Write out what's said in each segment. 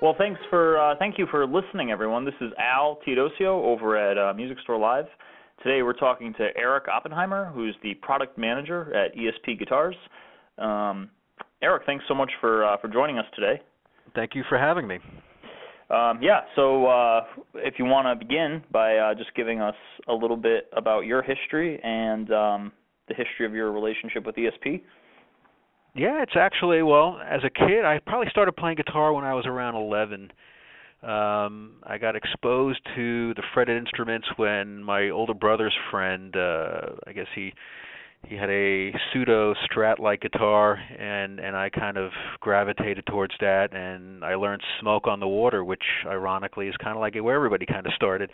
Well, thank you for listening, everyone. This is Al Teodosio over at Music Store Live. Today we're talking to Eric Oppenheimer, who's the product manager at ESP Guitars. Eric, thanks so much for joining us today. Thank you for having me. So if you want to begin by just giving us a little bit about your history and the history of your relationship with ESP. Yeah, it's actually, well, as a kid, I probably started playing guitar when I was around 11. I got exposed to the fretted instruments when my older brother's friend, I guess he had a pseudo Strat-like guitar, and I kind of gravitated towards that, and I learned Smoke on the Water, which ironically is kind of like where everybody kind of started.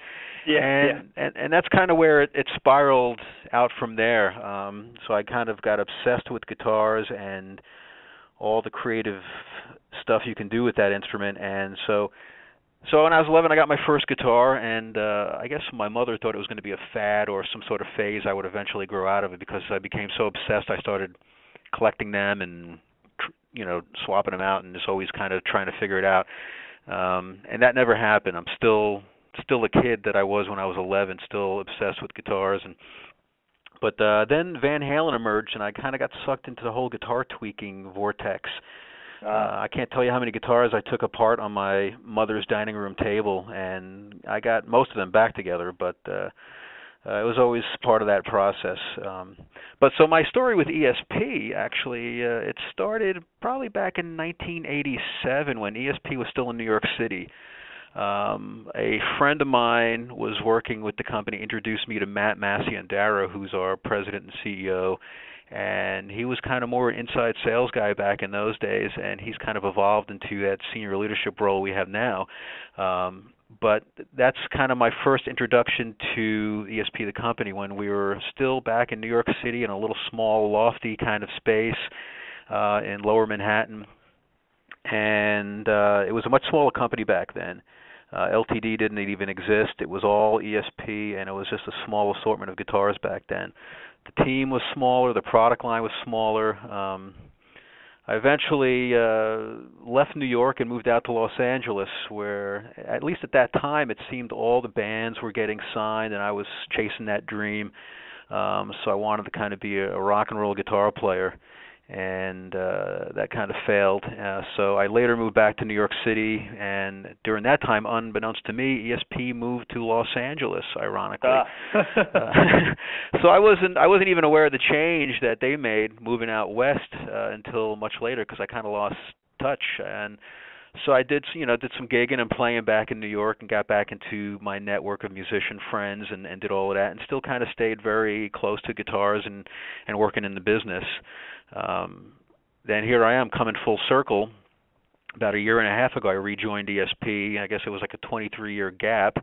And that's kind of where it spiraled out from there. So I kind of got obsessed with guitars and all the creative stuff you can do with that instrument, and so when I was 11, I got my first guitar, and I guess my mother thought it was going to be a fad or some sort of phase I would eventually grow out of it because I became so obsessed. I started collecting them and, swapping them out and just always kind of trying to figure it out. And that never happened. I'm still a kid that I was when I was 11, still obsessed with guitars. But then Van Halen emerged, and I kind of got sucked into the whole guitar tweaking vortex. I can't tell you how many guitars I took apart on my mother's dining room table, and I got most of them back together, but it was always part of that process. But so my story with ESP, actually, it started probably back in 1987 when ESP was still in New York City. A friend of mine was working with the company, introduced me to Matt Massiandaro, who's our president and CEO, and he was kind of more an inside sales guy back in those days, and he's kind of evolved into that senior leadership role we have now. But that's kind of my first introduction to ESP, the company, when we were still back in New York City in a little small, lofty kind of space in lower Manhattan. And it was a much smaller company back then. LTD didn't even exist. It was all ESP, and it was just a small assortment of guitars back then. The team was smaller, the product line was smaller. I eventually left New York and moved out to Los Angeles, where, at least at that time, it seemed all the bands were getting signed, and I was chasing that dream. So I wanted to kind of be a rock and roll guitar player, and that kind of failed. So I later moved back to New York City, and during that time, unbeknownst to me, ESP moved to Los Angeles, ironically. So I wasn't even aware of the change that they made moving out west until much later, because I kind of lost touch. And so I did some gigging and playing back in New York, and got back into my network of musician friends, and did all of that, and still kind of stayed very close to guitars and working in the business. Then here I am coming full circle. About a year and a half ago, I rejoined ESP. I guess it was like a 23-year gap.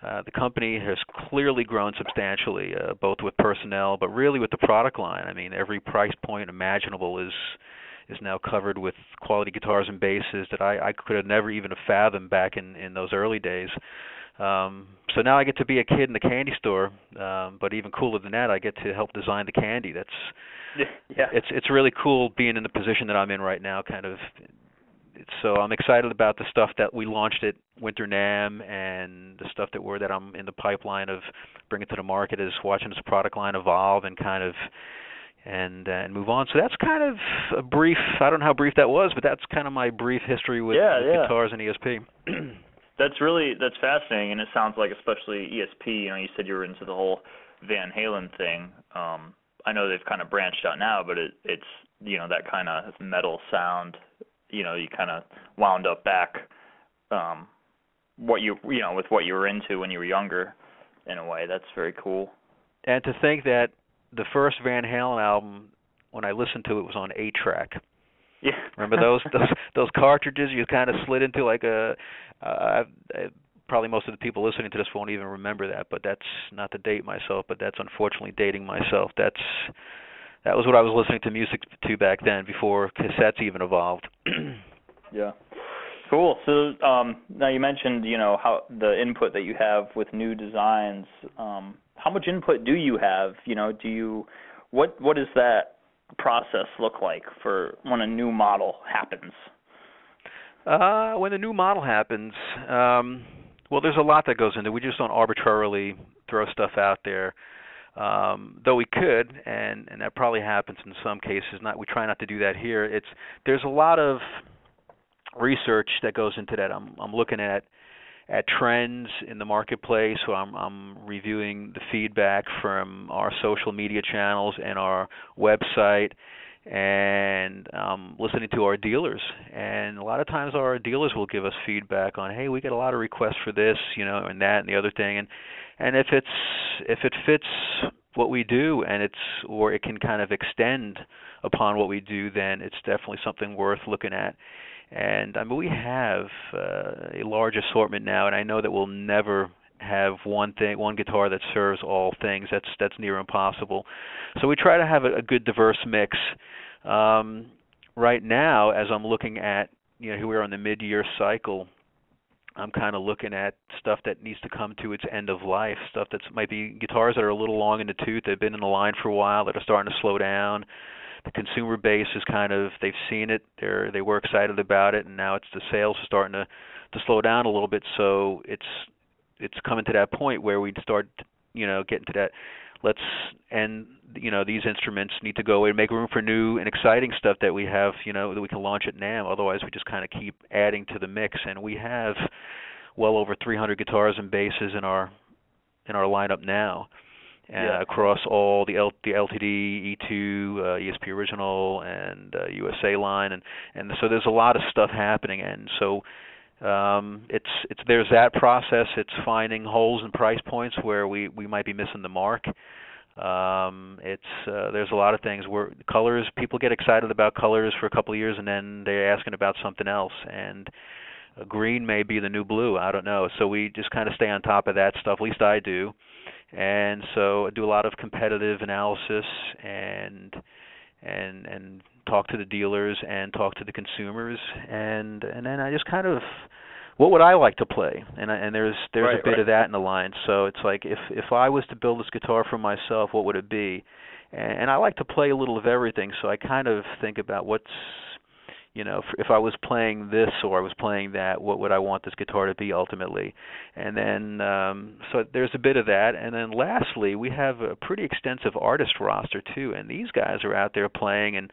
The company has clearly grown substantially, both with personnel, but really with the product line. I mean, every price point imaginable is now covered with quality guitars and basses that I could have never even fathomed back in those early days. So now I get to be a kid in the candy store, but even cooler than that, I get to help design the candy. It's really cool being in the position that I'm in right now. So I'm excited about the stuff that we launched at Winter NAMM, and the stuff that I'm in the pipeline of bringing to the market, is watching this product line evolve and and move on. So that's kind of a brief. I don't know how brief that was, but that's kind of my brief history with guitars and ESP. That's fascinating, and it sounds like, especially ESP, you said you were into the whole Van Halen thing. I know they've kind of branched out now, but it's that kind of metal sound. You kind of wound up back with what you were into when you were younger. In a way, that's very cool. And to think that the first Van Halen album, when I listened to it, was on 8-track. Yeah. Remember those cartridges you kind of slid into like a. Probably most of the people listening to this won't even remember that, but that's not to date myself, but that's unfortunately dating myself. That was what I was listening to music to back then, before cassettes even evolved. Yeah. Cool. So now you mentioned, how the input that you have with new designs. How much input do you have? What does that process look like for when a new model happens? When the new model happens, well, there's a lot that goes into it. We just don't arbitrarily throw stuff out there. Though we could, and that probably happens in some cases. We try not to do that here. There's a lot of research that goes into that. I'm looking at trends in the marketplace. So I'm reviewing the feedback from our social media channels and our website, and listening to our dealers. And a lot of times our dealers will give us feedback on, hey, we get a lot of requests for this, and that and the other thing. And if it fits what we do, or it can kind of extend upon what we do, then it's definitely something worth looking at. And I mean, we have a large assortment now, and I know that we'll never have one guitar that serves all things. That's near impossible. So we try to have a good diverse mix. Right now, as I'm looking at, here we are on the mid-year cycle, I'm kind of looking at stuff that needs to come to its end of life, stuff that might be guitars that are a little long in the tooth, that have been in the line for a while, that are starting to slow down. The consumer base is they've seen it, they were excited about it, and now the sales are starting to slow down a little bit. So it's coming to that point where we start, getting to that. These instruments need to go away and make room for new and exciting stuff that we have, that we can launch at NAMM. Otherwise, we just kind of keep adding to the mix, and we have well over 300 guitars and basses in our lineup now. Across all the LTD, E2, ESP Original, and USA line, and so there's a lot of stuff happening, and so there's that process. It's finding holes in price points where we might be missing the mark. There's a lot of things where colors, people get excited about colors for a couple of years, and then they're asking about something else, and green may be the new blue. I don't know. So we just kind of stay on top of that stuff. At least I do. And so I do a lot of competitive analysis and talk to the dealers and talk to the consumers, and then I just kind of, what would I like to play? And there's a bit of that in the line. So it's like, if I was to build this guitar for myself, what would it be? And I like to play a little of everything. So I kind of think about if I was playing this or I was playing that, what would I want this guitar to be ultimately? And then, so there's a bit of that. And then lastly, we have a pretty extensive artist roster too, and these guys are out there playing, and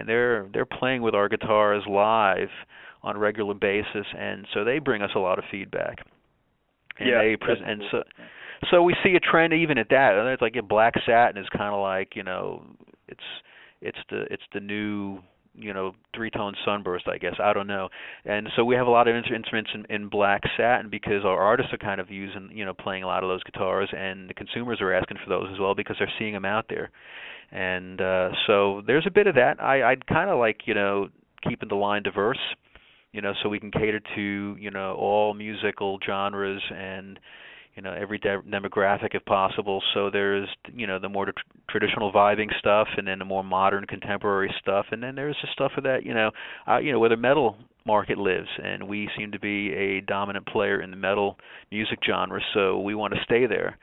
they're playing with our guitars live on a regular basis, and so they bring us a lot of feedback. And so we see a trend even at that. It's like black satin is kind of like, it's the new, three-tone sunburst, I guess. I don't know. And so we have a lot of instruments in black satin because our artists are kind of playing a lot of those guitars, and the consumers are asking for those as well because they're seeing them out there. And so there's a bit of that. I'd kind of like, keeping the line diverse, so we can cater to, all musical genres and, every demographic if possible. So there's, the more traditional vibing stuff, and then the more modern contemporary stuff, and then there's the stuff of that, where the metal market lives, and we seem to be a dominant player in the metal music genre, so we want to stay there.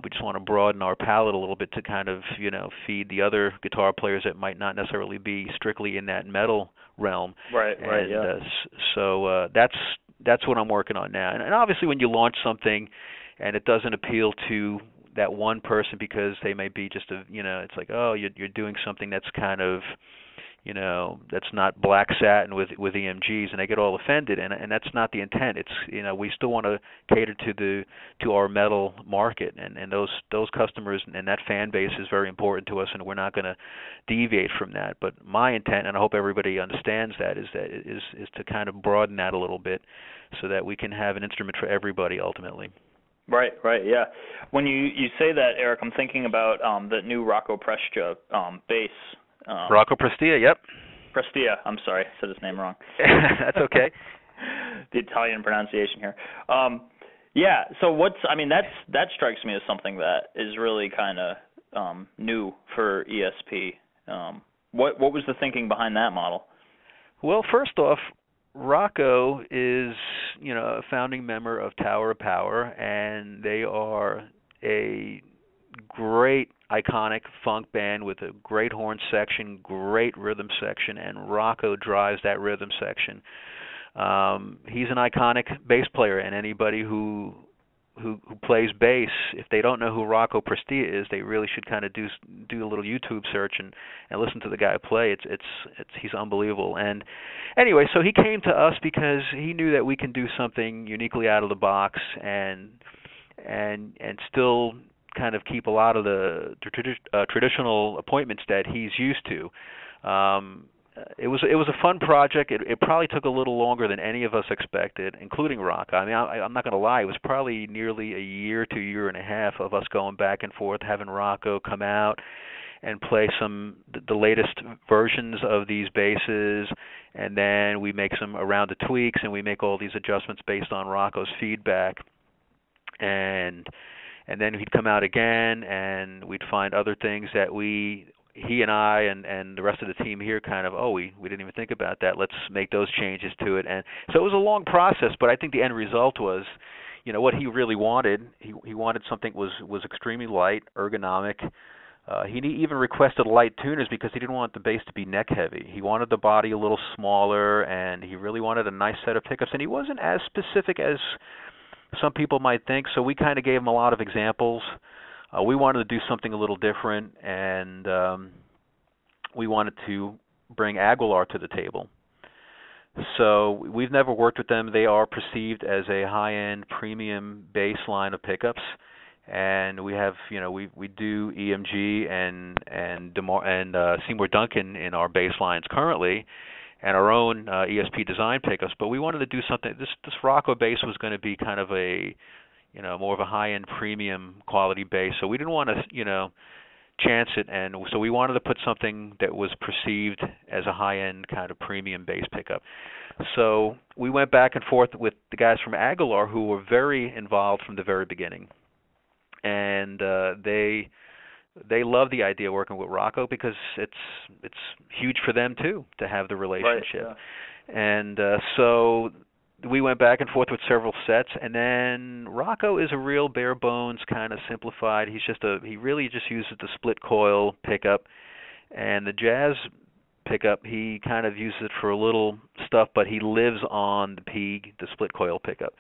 We just want to broaden our palette a little bit to kind of, feed the other guitar players that might not necessarily be strictly in that metal realm. So that's what I'm working on now. And obviously, when you launch something and it doesn't appeal to that one person because they may be just it's like, oh, you're doing something that's kind of, that's not black satin with EMGs, and they get all offended, and that's not the intent. It's, we still want to cater to our metal market, and those customers and that fan base is very important to us, and we're not going to deviate from that. But my intent, and I hope everybody understands that, is to kind of broaden that a little bit so that we can have an instrument for everybody ultimately. Right, yeah. When you say that, Eric, I'm thinking about the new Rocco Prestia bass. Rocco Prestia, yep. Prestia, I'm sorry, I said his name wrong. That's okay. The Italian pronunciation here. So that strikes me as something that is really kind of new for ESP. What was the thinking behind that model? Well, first off, Rocco is, a founding member of Tower of Power, and they are a great iconic funk band with a great horn section, great rhythm section, and Rocco drives that rhythm section. He's an iconic bass player, and anybody who plays bass, if they don't know who Rocco Prestia is, they really should kind of do a little YouTube search and listen to the guy play. He's unbelievable. And anyway, so he came to us because he knew that we can do something uniquely out of the box and still kind of keep a lot of the traditional appointments that he's used to. It was a fun project. It probably took a little longer than any of us expected, including Rocco. I mean, I'm not going to lie. It was probably nearly a year to a year and a half of us going back and forth, having Rocco come out and play the latest versions of these basses, and then we make some around the tweaks, and we make all these adjustments based on Rocco's feedback, and then he'd come out again, and we'd find other things that he and I and the rest of the team here kind of, we didn't even think about that. Let's make those changes to it. And so it was a long process, but I think the end result was, what he really wanted. He wanted something was extremely light, ergonomic. He even requested light tuners because he didn't want the bass to be neck heavy. He wanted the body a little smaller, and he really wanted a nice set of pickups. And he wasn't as specific as some people might think, so we kind of gave him a lot of examples. We wanted to do something a little different, and we wanted to bring Aguilar to the table. So we've never worked with them. They are perceived as a high-end premium bass line of pickups, and we have, we do EMG and Seymour Duncan in our bass lines currently, and our own ESP design pickups. But we wanted to do something. This Rocco bass was going to be kind of a more of a high-end premium quality bass. So we didn't want to, chance it, and so we wanted to put something that was perceived as a high-end kind of premium bass pickup. So we went back and forth with the guys from Aguilar, who were very involved from the very beginning, and they love the idea of working with Rocco because it's huge for them too to have the relationship. Right, yeah. And so we went back and forth with several sets, and then Rocco is a real bare bones kind of simplified. He really just uses the split coil pickup, and the jazz pickup he kind of uses it for a little stuff, but he lives on the split coil pickup.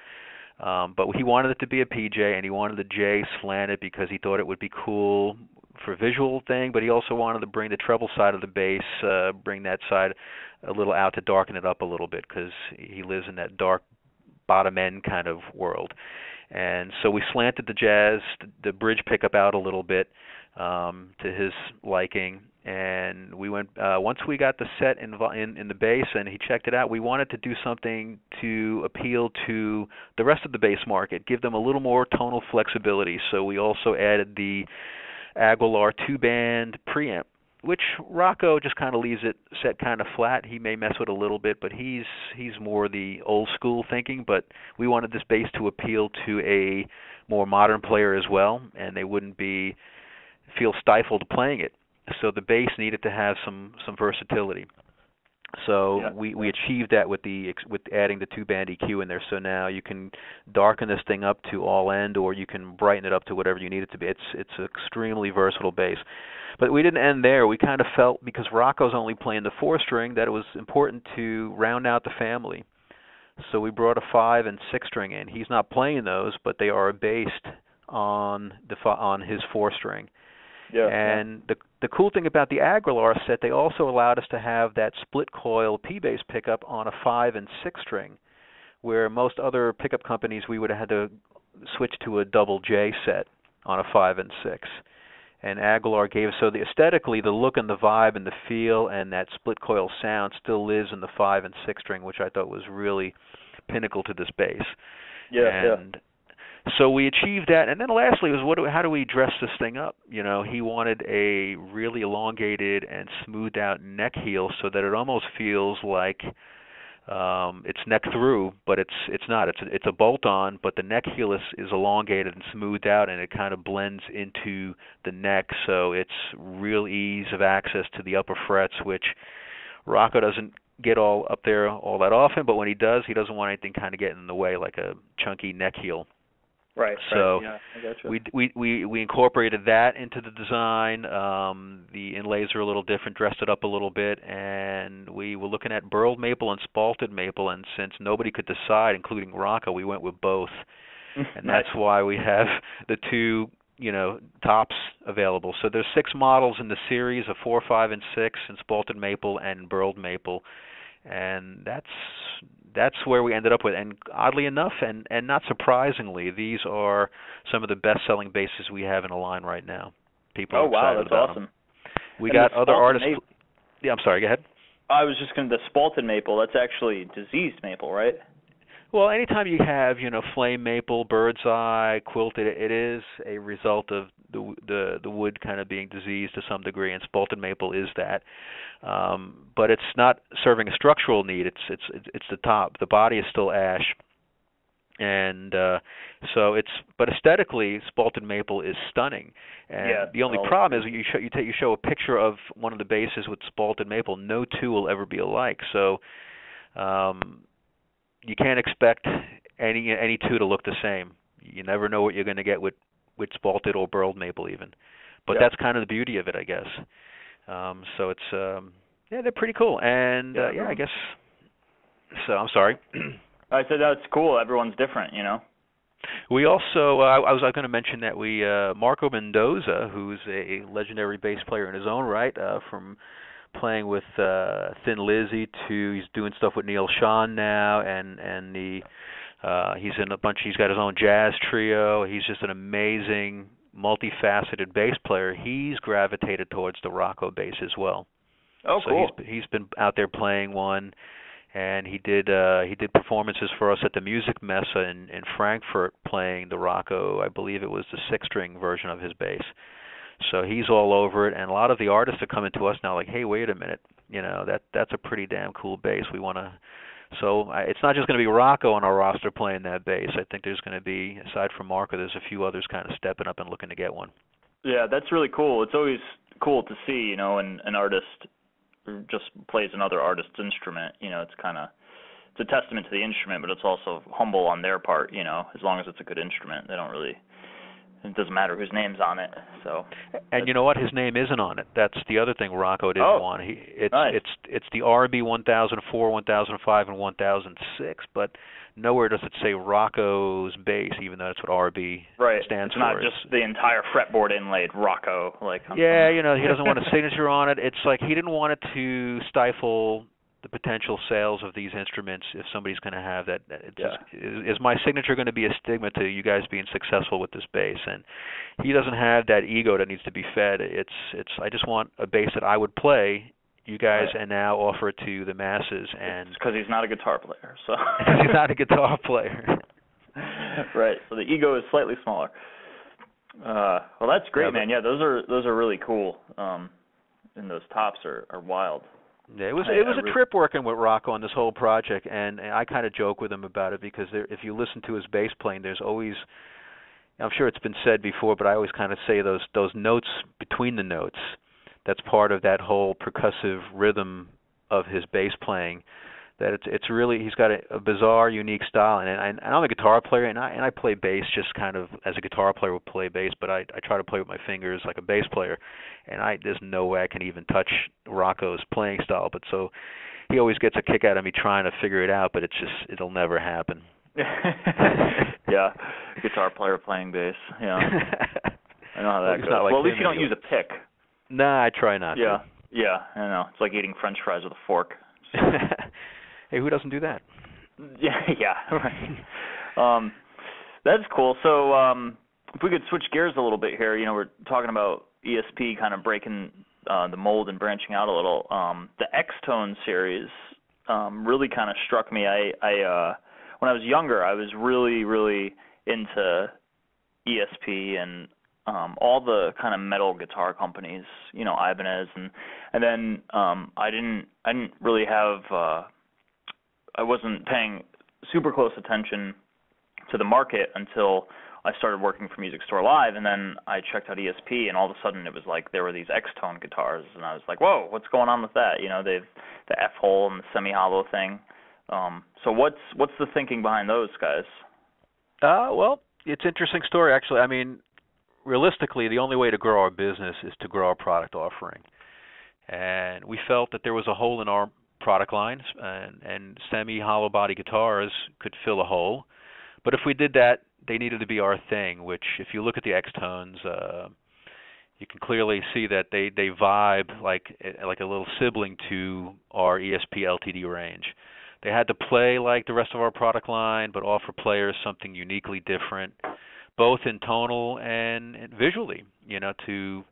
But he wanted it to be a PJ, and he wanted the J slanted because he thought it would be cool for a visual thing, but he also wanted to bring the treble side of the bass, bring that side a little out to darken it up a little bit because he lives in that dark bottom end kind of world. And so we slanted the jazz, the bridge pickup out a little bit to his liking, and we went once we got the set in the bass and he checked it out, we wanted to do something to appeal to the rest of the bass market, give them a little more tonal flexibility. So we also added the Aguilar 2-band preamp, which Rocco just kind of leaves it set kind of flat. He may mess with it a little bit, but he's more the old school thinking. But we wanted this bass to appeal to a more modern player as well, and they wouldn't feel stifled playing it. So the bass needed to have some versatility. So yeah. we achieved that with adding the 2-band EQ in there. So now you can darken this thing up to all end, or you can brighten it up to whatever you need it to be. It's an extremely versatile bass. But we didn't end there. We kind of felt, because Rocco's only playing the 4-string, that it was important to round out the family. So we brought a 5 and 6-string in. He's not playing those, but they are based on his 4-string. Yeah, and the cool thing about the Aguilar set, they also allowed us to have that split coil P-bass pickup on a 5 and 6-string, where most other pickup companies we would have had to switch to a double J set on a 5 and 6. And Aguilar gave, so aesthetically, the look and the vibe and the feel and that split coil sound still lives in the 5 and 6-string, which I thought was really pinnacle to this bass. And so we achieved that, and then lastly was how do we dress this thing up? He wanted a really elongated and smoothed out neck heel so that it almost feels like it's neck through, but it's not. It's a bolt on, but the neck heel is elongated and smoothed out, and it kind of blends into the neck, so it's real ease of access to the upper frets, which Rocco doesn't get all up there all that often, but when he does, he doesn't want anything kind of getting in the way, like a chunky neck heel. Right. So Yeah, I gotcha. we incorporated that into the design. The inlays are a little different, dressed it up a little bit, and we were looking at burled maple and spalted maple. And since nobody could decide, including Rocco, we went with both, and Nice. that's why we have the two, tops available. So there's 6 models in the series, a 4, 5, and 6, in spalted maple and burled maple, and that's where we ended up with. And oddly enough, and not surprisingly, these are some of the best-selling basses we have in a line right now. People are excited about them. We got other artists. Yeah, I'm sorry. Go ahead. I was just going to. The spalted maple. That's actually diseased maple, right? Well, anytime you have, flame maple, bird's eye, quilted, it is a result of the wood kind of being diseased to some degree, and spalted maple is that. But it's not serving a structural need. It's the top. The body is still ash, and but aesthetically, spalted maple is stunning. And the only problem is you show a picture of one of the bases with spalted maple. No two will ever be alike. So. You can't expect any two to look the same. You never know what you're going to get with spalted or burled maple even. But that's kind of the beauty of it, I guess. So it's they're pretty cool. And I guess so. I'm sorry. I said that's cool. Everyone's different, We also I was going to mention that we Marco Mendoza, who's a legendary bass player in his own right, from playing with Thin Lizzy to he's doing stuff with Neil Schon now, and he's in a bunch. He's got his own jazz trio. He's just an amazing, multifaceted bass player. He's gravitated towards the Rocco bass as well. Oh, so cool. He's been out there playing one, and he did performances for us at the Music Messe in Frankfurt, playing the Rocco. I believe it was the 6-string version of his bass. So he's all over it, and a lot of the artists are coming to us now like, hey, wait a minute, that's a pretty damn cool bass. We want to. So it's not just going to be Rocco on our roster playing that bass. I think there's going to be, aside from Marco, there's a few others kind of stepping up and looking to get one. Yeah, that's really cool. It's always cool to see, an artist just plays another artist's instrument. It's a testament to the instrument, but it's also humble on their part. As long as it's a good instrument, they don't really. It doesn't matter whose name's on it. So. And you know what? His name isn't on it. That's the other thing Rocco didn't want. It's the RB 1004, 1005, and 1006, but nowhere does it say Rocco's bass, even though that's what RB stands for. It's not just the entire fretboard inlaid Rocco. He doesn't want a signature on it. It's like he didn't want it to stifle the potential sales of these instruments if somebody's going to have that. Is my signature going to be a stigma to you guys being successful with this bass? And he doesn't have that ego that needs to be fed. It's I just want a bass that I would play, you guys, and now offer it to the masses. And because he's not a guitar player, so he's not a guitar player. Right. So the ego is slightly smaller. Well, that's great, man. Yeah, those are really cool. And those tops are wild. Yeah, it was a trip working with Rocco on this whole project, and I kind of joke with him about it because if you listen to his bass playing, there's always, I'm sure it's been said before, but I always kind of say those notes between the notes. That's part of that whole percussive rhythm of his bass playing. That it's really, he's got a bizarre, unique style, and I'm a guitar player, and I play bass just kind of as a guitar player would play bass, but I try to play with my fingers like a bass player, and there's no way I can even touch Rocco's playing style. But so he always gets a kick out of me trying to figure it out, but it'll never happen. Yeah, guitar player playing bass. Yeah, I know how that goes. Well, at least you don't use a pick. Nah, I try not to. Yeah, I know. It's like eating French fries with a fork. Hey, who doesn't do that? Yeah, right. That's cool. So if we could switch gears a little bit here, we're talking about ESP kind of breaking the mold and branching out a little. The X-Tone series really kind of struck me. I when I was younger, I was really, really into ESP and all the kind of metal guitar companies, Ibanez, and then I didn't really have I wasn't paying super close attention to the market until I started working for Music Store Live, and then I checked out ESP, and all of a sudden it was like there were these X-Tone guitars, and I was like, whoa, what's going on with that? They've the F-hole and the semi-hollow thing. So what's the thinking behind those guys? Well, it's an interesting story, actually. I mean, realistically, the only way to grow our business is to grow our product offering. And we felt that there was a hole in our product lines, and semi-hollow body guitars could fill a hole. But if we did that, they needed to be our thing, which if you look at the X-Tones, you can clearly see that they vibe like a little sibling to our ESP LTD range. They had to play like the rest of our product line, but offer players something uniquely different, both in tonal and visually, to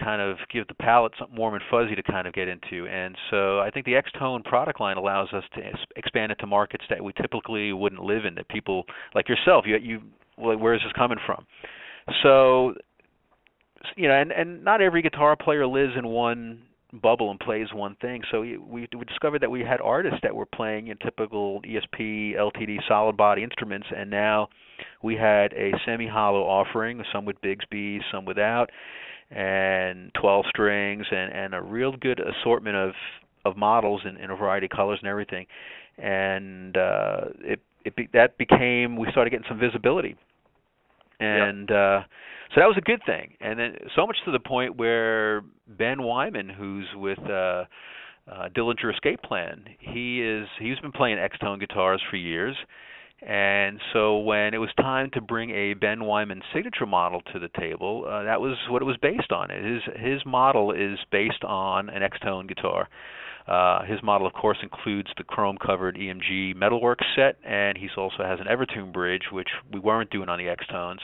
kind of give the palette something warm and fuzzy to kind of get into. And so I think the X-Tone product line allows us to expand into markets that we typically wouldn't live in, that people like yourself, where is this coming from? So, and not every guitar player lives in one bubble and plays one thing. So we discovered that we had artists that were playing in typical ESP, LTD, solid body instruments, and now we had a semi-hollow offering, some with Bigsby, some without, and 12 strings, and a real good assortment of models in a variety of colors and everything. And we started getting some visibility. And so that was a good thing. And then so much to the point where Ben Wyman, who's with Dillinger Escape Plan, he's been playing X-Tone guitars for years. And so when it was time to bring a Ben Wyman signature model to the table, that was what it was based on. His model is based on an X-Tone guitar. His model, of course, includes the chrome-covered EMG Metalworks set, and he also has an Evertune bridge, which we weren't doing on the X-Tones.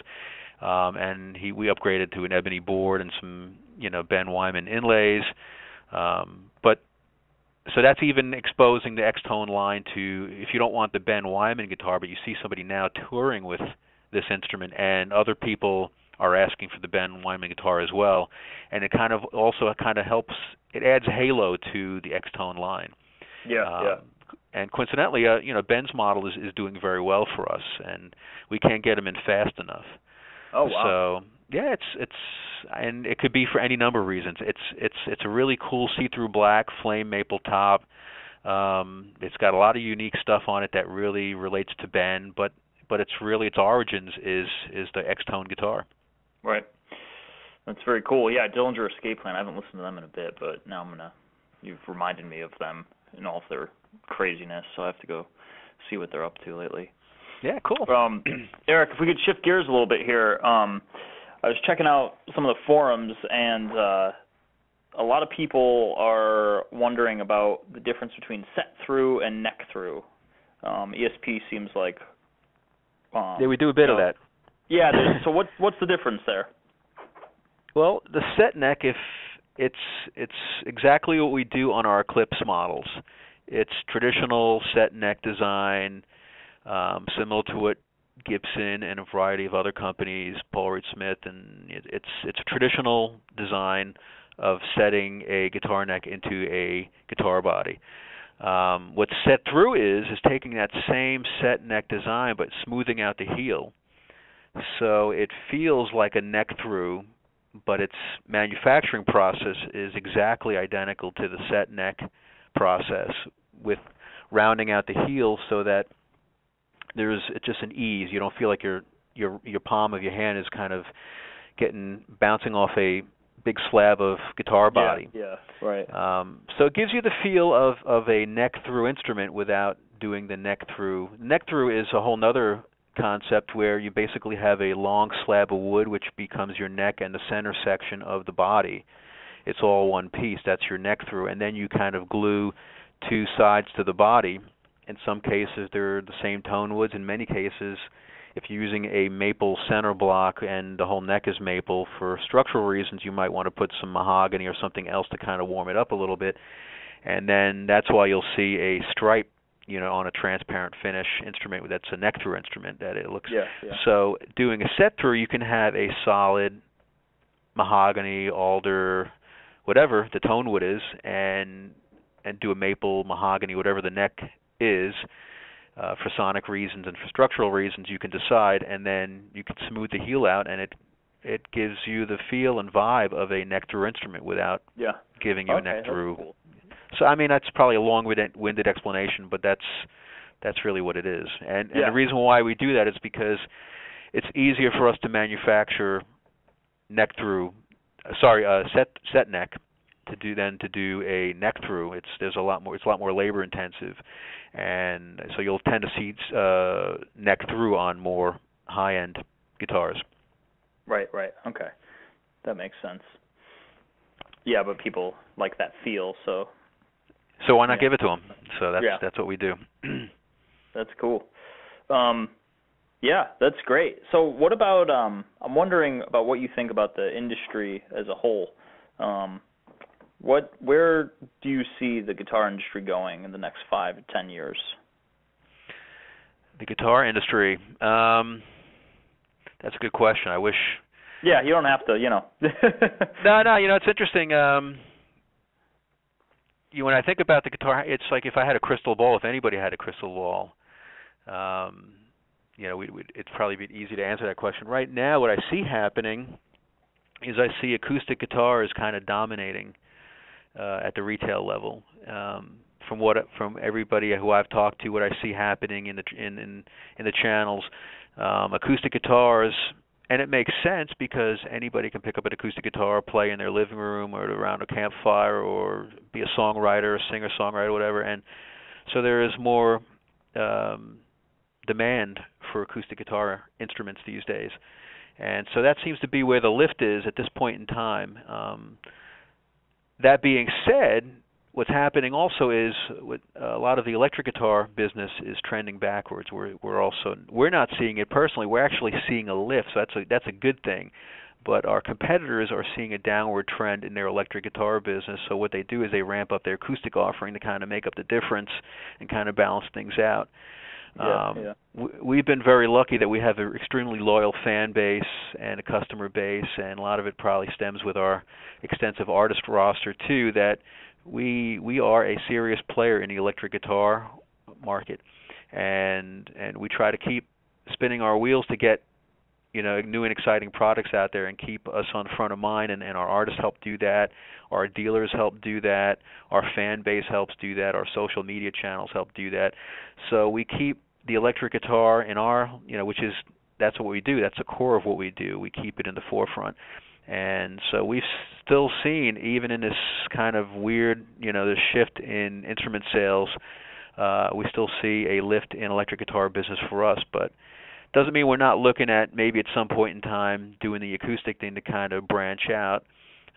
And we upgraded to an ebony board and some, Ben Wyman inlays. So that's even exposing the X-Tone line to, if you don't want the Ben Wyman guitar, but you see somebody now touring with this instrument, and other people are asking for the Ben Wyman guitar as well, and it kind of helps. It adds halo to the X-Tone line. Yeah. And coincidentally, Ben's model is doing very well for us, and we can't get him in fast enough. Oh wow! So yeah, and it could be for any number of reasons. It's a really cool see-through black flame maple top. It's got a lot of unique stuff on it that really relates to Ben, but its origins is the X-Tone guitar. Right. That's very cool. Yeah, Dillinger Escape Plan. I haven't listened to them in a bit, but now you've reminded me of them and all of their craziness, so I have to go see what they're up to lately. Yeah, cool. Eric, if we could shift gears a little bit here. I was checking out some of the forums, and a lot of people are wondering about the difference between set-through and neck-through. ESP seems like... yeah, we do a bit of that. Yeah, so what's the difference there? Well, the set neck, if it's exactly what we do on our Eclipse models. It's traditional set neck design, similar to what Gibson and a variety of other companies, Paul Reed Smith, and it's a traditional design of setting a guitar neck into a guitar body. What set through is taking that same set neck design but smoothing out the heel. So it feels like a neck through, but its manufacturing process is exactly identical to the set neck process, with rounding out the heel so that it's just an ease. You don't feel like your palm of your hand is kind of bouncing off a big slab of guitar body. Yeah, right. So it gives you the feel of a neck through instrument without doing the neck through. Neck through is a whole nother concept where you basically have a long slab of wood which becomes your neck and the center section of the body. It's all one piece. That's your neck through, and then you kind of glue two sides to the body. In some cases, they're the same tone woods. In many cases, if you're using a maple center block and the whole neck is maple, for structural reasons, you might want to put some mahogany or something else to kind of warm it up a little bit. And then that's why you'll see a stripe, on a transparent finish instrument that's a neck-through instrument, that it looks. Yeah. So doing a set-through, you can have a solid mahogany, alder, whatever the tone wood is, and do a maple, mahogany, whatever the neck is, for sonic reasons and for structural reasons. You can decide, and then you can smooth the heel out, and it gives you the feel and vibe of a neck-through instrument without giving you a neck-through. Cool. So I mean, that's probably a long-winded explanation, but that's really what it is. And the reason why we do that is because it's easier for us to manufacture set neck to do a neck through. It's a lot more labor intensive, and so you'll tend to see neck through on more high end guitars. Right. Okay, that makes sense. Yeah, but people like that feel, so why not give it to them? So that's what we do. That's cool. Yeah, that's great. So what about I'm wondering about what you think about the industry as a whole. Where do you see the guitar industry going in the next 5 to 10 years? The guitar industry. That's a good question. I wish. Yeah, you don't have to, No, it's interesting. When I think about the guitar, it's like if I had a crystal ball. If anybody had a crystal ball, it'd probably be easy to answer that question. Right now, what I see happening is I see acoustic guitar is kind of dominating at the retail level. From everybody who I've talked to, what I see happening in the channels, acoustic guitars, and it makes sense because anybody can pick up an acoustic guitar, play in their living room or around a campfire, or be a songwriter, a singer-songwriter, whatever. And so there is more demand for acoustic guitar instruments these days. And so that seems to be where the lift is at this point in time. That being said, what's happening also is with a lot of the electric guitar business is trending backwards. We're not seeing it personally. We're actually seeing a lift, so that's a good thing. But our competitors are seeing a downward trend in their electric guitar business. So what they do is they ramp up their acoustic offering to kind of make up the difference and kind of balance things out. We've been very lucky that we have an extremely loyal fan base and a customer base, and a lot of it probably stems with our extensive artist roster too, that we are a serious player in the electric guitar market, and we try to keep spinning our wheels to get new and exciting products out there and keep us on front of mind, and our artists help do that, our dealers help do that, our fan base helps do that, our social media channels help do that. So we keep the electric guitar in our, that's what we do. That's the core of what we do. We keep it in the forefront. And so we've still seen, even in this kind of weird, this shift in instrument sales, we still see a lift in electric guitar business for us. But doesn't mean we're not looking at maybe at some point in time doing the acoustic thing to kind of branch out.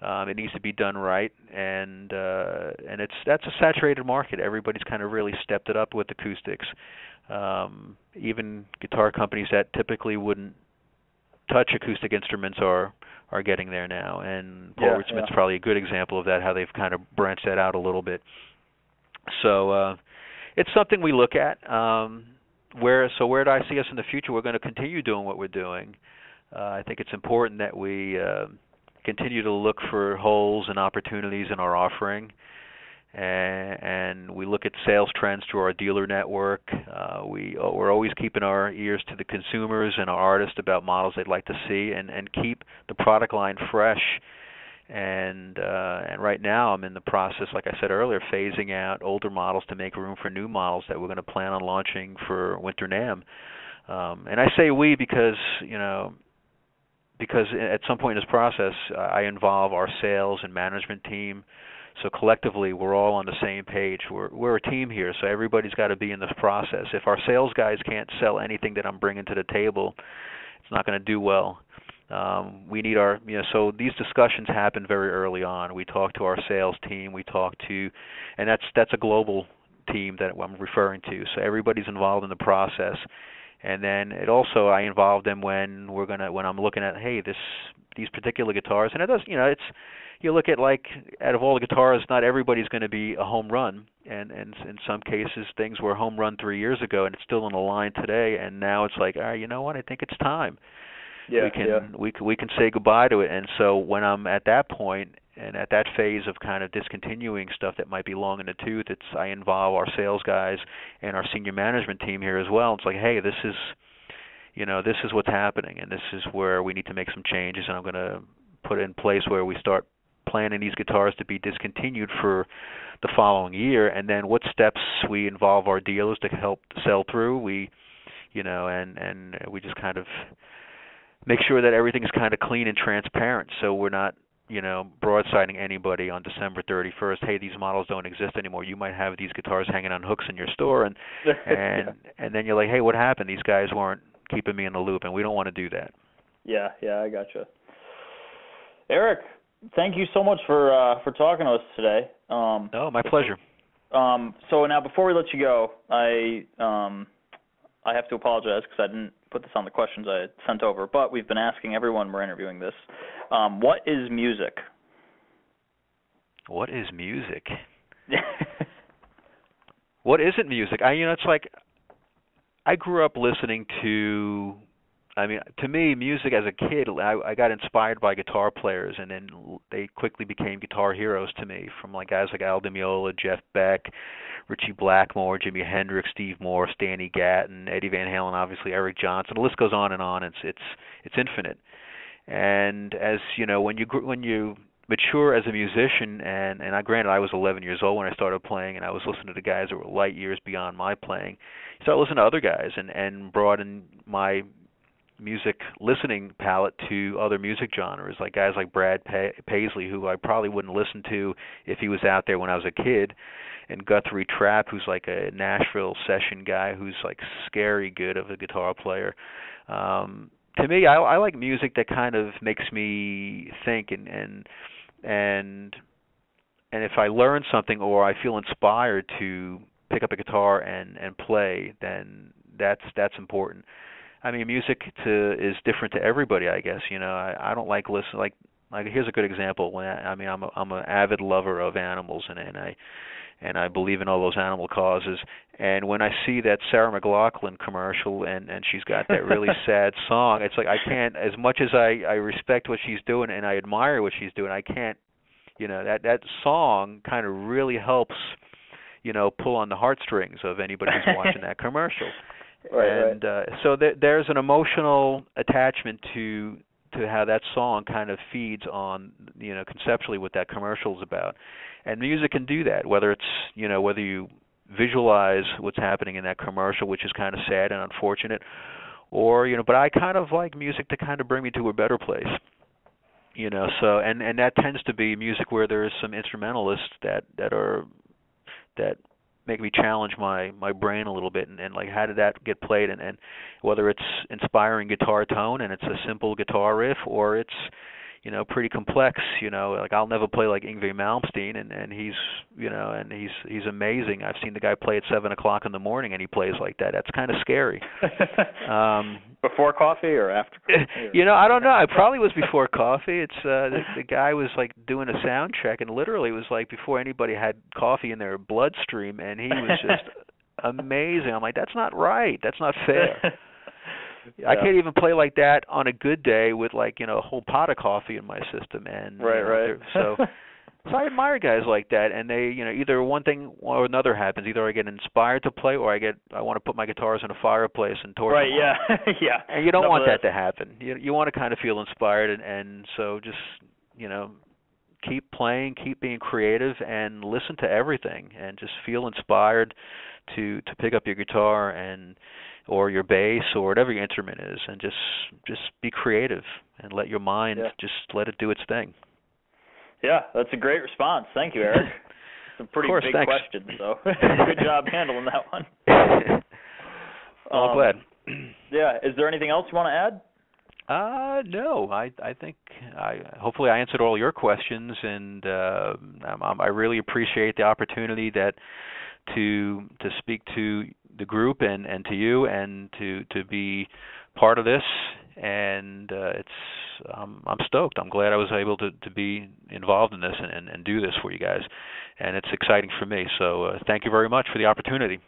It needs to be done right, and that's a saturated market. Everybody's kind of really stepped it up with acoustics. Even guitar companies that typically wouldn't touch acoustic instruments are getting there now, and Paul Smith's probably a good example of that, how they've kind of branched that out a little bit. So it's something we look at. Where do I see us in the future? We're going to continue doing what we're doing. I think it's important that we continue to look for holes and opportunities in our offering, and we look at sales trends through our dealer network. We're always keeping our ears to the consumers and our artists about models they'd like to see, and keep the product line fresh. And right now I'm in the process, like I said earlier, phasing out older models to make room for new models that we're going to plan on launching for Winter NAMM. And I say we because at some point in this process I involve our sales and management team. So collectively we're all on the same page. We're a team here, so everybody's got to be in this process. If our sales guys can't sell anything that I'm bringing to the table, it's not going to do well. We need our, so these discussions happen very early on. We talk to our sales team, and that's a global team that I'm referring to. So everybody's involved in the process, and then I involve them when I'm looking at, hey, these particular guitars, and it does, you look at, like, out of all the guitars, not everybody's going to be a home run, and in some cases things were a home run 3 years ago, and it's still in the line today, and now it's like, you know what, I think it's time. We can say goodbye to it. And so when I'm at that point and at that phase of kind of discontinuing stuff that might be long in the tooth, I involve our sales guys and our senior management team here as well. It's like, hey, this is what's happening, and this is where we need to make some changes, and I'm going to put it in place where we start planning these guitars to be discontinued for the following year, and then what steps we involve our dealers to help sell through. And we just kind of make sure that everything's kind of clean and transparent, so we're not, broadsiding anybody on December 31st. Hey, these models don't exist anymore. You might have these guitars hanging on hooks in your store, and and then you're like, hey, what happened? These guys weren't keeping me in the loop, and we don't want to do that. Yeah, I gotcha. Eric, thank you so much for talking to us today. Oh, my pleasure. So now, before we let you go, I have to apologize because I didn't put this on the questions I had sent over, but we've been asking everyone we're interviewing this. What is music? What is music? What isn't music? It's like I grew up listening to. To me, music as a kid, I got inspired by guitar players, and then they quickly became guitar heroes to me, from like guys like Al Di Meola, Jeff Beck, Ritchie Blackmore, Jimi Hendrix, Steve Morse, Danny Gatton, Eddie Van Halen, obviously Eric Johnson. The list goes on and on. It's infinite. And as when you mature as a musician, and granted, I was 11 years old when I started playing, and I was listening to guys that were light years beyond my playing. You start listening to other guys and broaden my music listening palette to other music genres, like guys like Brad Paisley, who I probably wouldn't listen to if he was out there when I was a kid, and Guthrie Trapp, who's like a Nashville session guy who's like scary good of a guitar player. To me, I like music that kind of makes me think, and if I learn something or I feel inspired to pick up a guitar and play, then that's important. Music is different to everybody, I guess. I don't like listening. Like here's a good example. I'm an avid lover of animals, and I believe in all those animal causes. And when I see that Sarah McLachlan commercial, and she's got that really sad song, it's like I can't. As much as I respect what she's doing and I admire what she's doing, I can't. That song kind of really helps. Pull on the heartstrings of anybody who's watching that commercial. Right. So there's an emotional attachment to how that song kind of feeds on, conceptually what that commercial is about. And music can do that, whether it's, whether you visualize what's happening in that commercial, which is kind of sad and unfortunate, or, but I kind of like music to kind of bring me to a better place. So, and that tends to be music where there's some instrumentalists that make me challenge my brain a little bit, and like, how did that get played, and whether it's inspiring guitar tone and it's a simple guitar riff, or it's pretty complex, like I'll never play like Yngwie Malmsteen, and he's amazing. I've seen the guy play at 7:00 in the morning, and he plays like that. That's kind of scary. Before coffee or after coffee? I don't know. It probably was before coffee. It's the guy was like doing a sound check, and literally it was like before anybody had coffee in their bloodstream, and he was just amazing. I'm like, that's not right. That's not fair. Yeah. I can't even play like that on a good day with like a whole pot of coffee in my system, and right. So I admire guys like that, and they either one thing or another happens. Either I get inspired to play, or I want to put my guitars in a fireplace and torch them. Right. Yeah. Yeah. And you don't want that to happen. You want to kind of feel inspired, and so just keep playing, keep being creative, and listen to everything, and just feel inspired to pick up your guitar or your bass or whatever your instrument is, and just be creative and let your mind just let it do its thing. Yeah, that's a great response. Thank you, Eric. It's a pretty big question, so good job handling that one. I'm glad. Yeah, is there anything else you want to add? No, I think hopefully I answered all your questions, and I really appreciate the opportunity to speak to the group and to you, and to be part of this, and I'm stoked. I'm glad I was able to be involved in this and do this for you guys, and it's exciting for me. So thank you very much for the opportunity.